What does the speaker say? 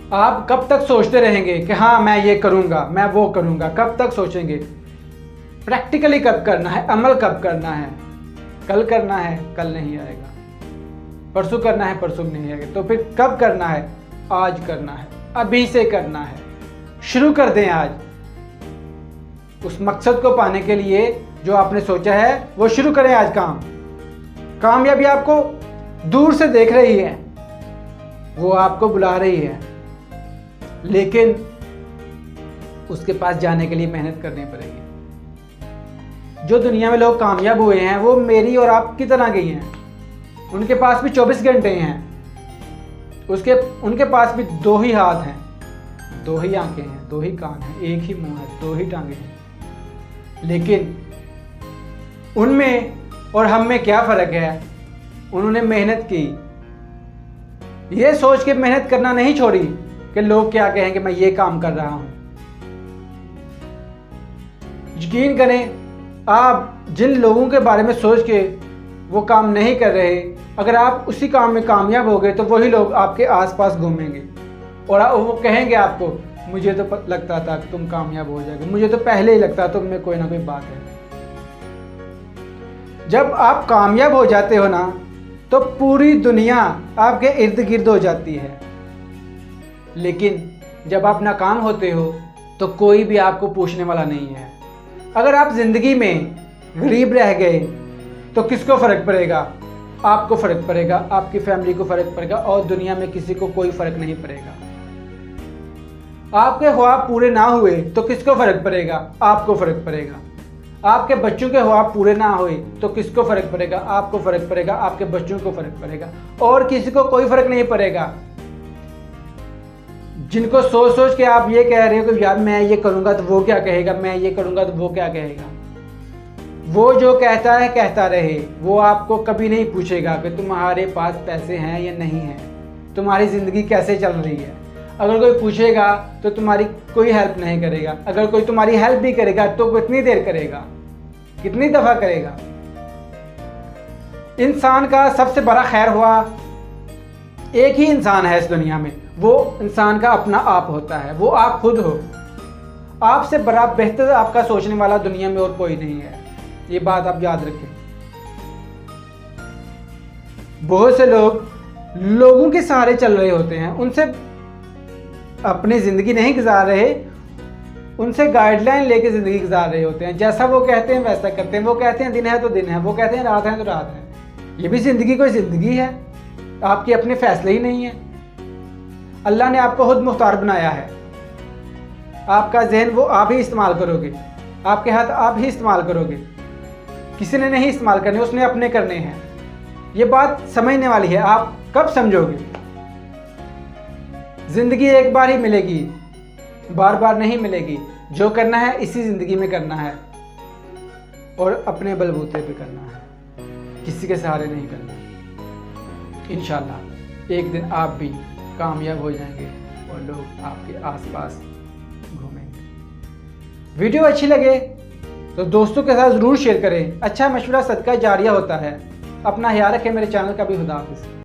आप कब तक सोचते रहेंगे कि हाँ मैं ये करूँगा, मैं वो करूँगा? कब तक सोचेंगे? प्रैक्टिकली कब करना है, अमल कब करना है? कल करना है, कल नहीं आएगा। परसों करना है, परसों नहीं आएगा। तो फिर कब करना है? आज करना है, अभी से करना है। शुरू कर दें आज। उस मकसद को पाने के लिए जो आपने सोचा है वो शुरू करें आज काम। कामयाबी आपको दूर से देख रही है, वो आपको बुला रही है, लेकिन उसके पास जाने के लिए मेहनत करनी पड़ेगी। जो दुनिया में लोग कामयाब हुए हैं वो मेरी और आपकी तरह गई हैं। उनके पास भी 24 घंटे हैं, उनके पास भी 2 ही हाथ हैं, 2 ही आंखें हैं, 2 ही कान हैं, 1 ही मुंह है, 2 ही टांगे हैं। लेकिन उनमें और हम में क्या फ़र्क है? उन्होंने मेहनत की, ये सोच के मेहनत करना नहीं छोड़ी कि लोग क्या कहेंगे, मैं ये काम कर रहा हूं। यकीन करें, आप जिन लोगों के बारे में सोच के वो काम नहीं कर रहे, अगर आप उसी काम में कामयाब हो गए तो वही लोग आपके आसपास घूमेंगे और वो कहेंगे आपको, मुझे तो लगता था कि तुम कामयाब हो जाओगे, मुझे तो पहले ही लगता तुम में कोई ना कोई बात है। जब आप कामयाब हो जाते हो ना तो पूरी दुनिया आपके इर्द गिर्द हो जाती है। लेकिन जब आप नाकाम होते हो तो कोई भी आपको पूछने वाला नहीं है। अगर आप ज़िंदगी में गरीब रह गए तो किसको फ़र्क पड़ेगा? आपको फ़र्क पड़ेगा, आपकी फैमिली को फ़र्क पड़ेगा और दुनिया में किसी को कोई फ़र्क नहीं पड़ेगा। आपके ख्वाब पूरे ना हुए तो किसको फ़र्क पड़ेगा? आपको फ़र्क पड़ेगा। आपके बच्चों के ख्वाब पूरे ना हुए तो किसको फ़र्क पड़ेगा? आपको फ़र्क पड़ेगा, आपके बच्चों को फ़र्क पड़ेगा और किसी को कोई फ़र्क नहीं पड़ेगा। जिनको सोच सोच के आप ये कह रहे हो कि यार मैं ये करूँगा तो वो क्या कहेगा, मैं ये करूँगा तो वो क्या कहेगा, वो जो कहता है कहता रहे। वो आपको कभी नहीं पूछेगा कि तुम्हारे पास पैसे हैं या नहीं हैं, तुम्हारी ज़िंदगी कैसे चल रही है। अगर कोई पूछेगा तो तुम्हारी कोई हेल्प नहीं करेगा। अगर कोई तुम्हारी हेल्प भी करेगा तो कितनी देर करेगा, कितनी दफ़ा करेगा। इंसान का सबसे बड़ा खैर हुआ, एक ही इंसान है इस दुनिया में, वो इंसान का अपना आप होता है, वो आप खुद हो। आपसे बड़ा बेहतर आपका सोचने वाला दुनिया में और कोई नहीं है। ये बात आप याद रखें। बहुत से लोग लोगों के सहारे चल रहे होते हैं, उनसे अपनी ज़िंदगी नहीं गुजार रहे, उनसे गाइडलाइन लेके ज़िंदगी गुजार रहे होते हैं। जैसा वो कहते हैं वैसा करते हैं। वो कहते हैं दिन है तो दिन है, वो कहते हैं रात है तो रात है। ये भी ज़िंदगी कोई ज़िंदगी है? आपके अपने फैसले ही नहीं है। अल्लाह ने आपको खुद मुख्तार बनाया है। आपका जहन वो आप ही इस्तेमाल करोगे, आपके हाथ आप ही इस्तेमाल करोगे। किसी ने नहीं इस्तेमाल करने, उसने अपने करने हैं। ये बात समझने वाली है। आप कब समझोगे? ज़िंदगी एक बार ही मिलेगी, बार बार नहीं मिलेगी। जो करना है इसी ज़िंदगी में करना है और अपने बलबूते पे करना है, किसी के सहारे नहीं करना। इंशाल्लाह एक दिन आप भी कामयाब हो जाएंगे और लोग आपके आसपास घूमेंगे। वीडियो अच्छी लगे तो दोस्तों के साथ ज़रूर शेयर करें। अच्छा मशवरा सदका जारिया होता है। अपना ख्याल रखें। मेरे चैनल का भी खुदा हाफिज़।